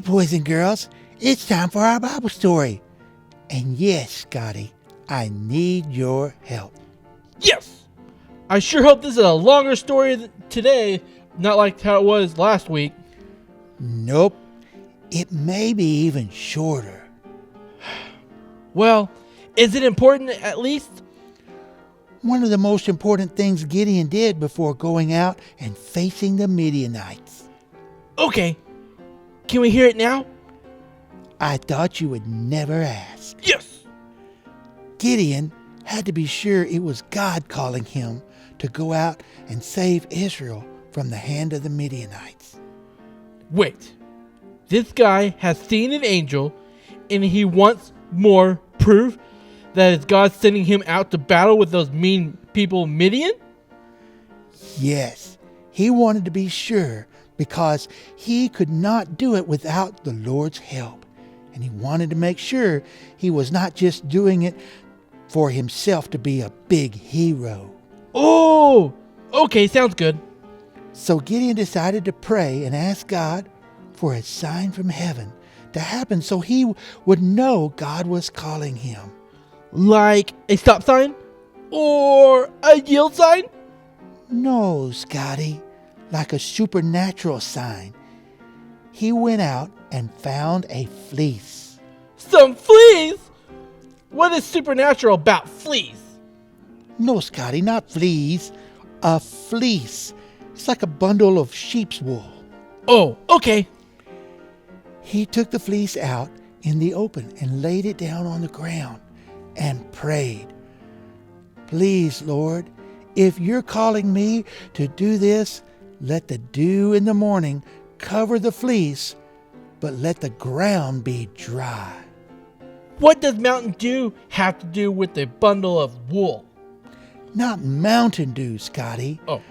boys and girls, it's time for our Bible story. And yes, Scotty, I need your help. Yes! I sure hope this is a longer story today, not like how it was last week. Nope, it may be even shorter. Well, is it important at least? One of the most important things Gideon did before going out and facing the Midianites. Okay. Can we hear it now? I thought you would never ask. Yes! Gideon had to be sure it was God calling him to go out and save Israel from the hand of the Midianites. Wait. This guy has seen an angel and he wants more proof that it's God sending him out to battle with those mean people Midian? Yes, he wanted to be sure because he could not do it without the Lord's help. And he wanted to make sure he was not just doing it for himself to be a big hero. Oh, okay, sounds good. So Gideon decided to pray and ask God for a sign from heaven to happen so he would know God was calling him. Like a stop sign? Or a yield sign? No, Scotty, like a supernatural sign. He went out and found a fleece. Some fleas? What is supernatural about fleas? No, Scotty, not fleas. A fleece. It's like a bundle of sheep's wool. Oh, okay. He took the fleece out in the open and laid it down on the ground and prayed. Please, Lord, if you're calling me to do this, let the dew in the morning cover the fleece, but let the ground be dry. What does Mountain Dew have to do with a bundle of wool? Not Mountain Dew, Scotty. Oh.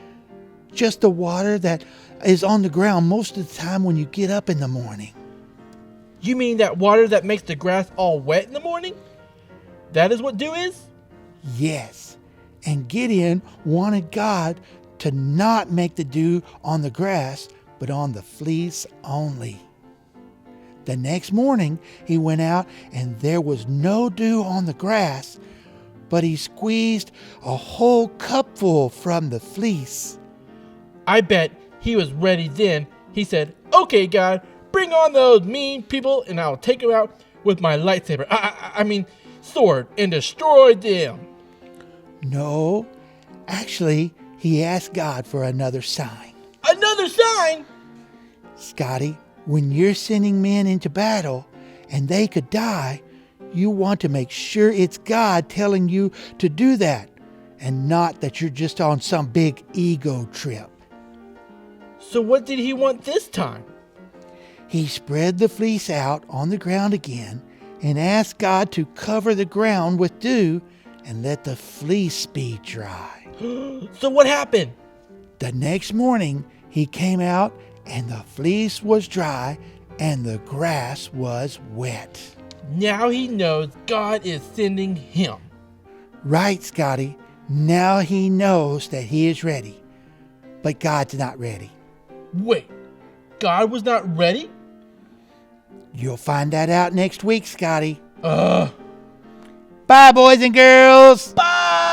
Just the water that is on the ground most of the time when you get up in the morning. You mean that water that makes the grass all wet in the morning? That is what dew is? Yes. And Gideon wanted God to not make the dew on the grass, but on the fleece only. The next morning, he went out and there was no dew on the grass, but he squeezed a whole cupful from the fleece. I bet he was ready then. He said, okay, God, bring on those mean people and I'll take them out with my lightsaber. I mean, sword and destroy them. No, actually, he asked God for another sign. Another sign? Scotty, when you're sending men into battle and they could die, you want to make sure it's God telling you to do that and not that you're just on some big ego trip. So what did he want this time? He spread the fleece out on the ground again and asked God to cover the ground with dew and let the fleece be dry. So what happened? The next morning, he came out and the fleece was dry and the grass was wet. Now he knows God is sending him. Right, Scotty. Now he knows that he is ready. But God's not ready. Wait, God was not ready? You'll find that out next week, Scotty. Bye! Bye, boys and girls. Bye!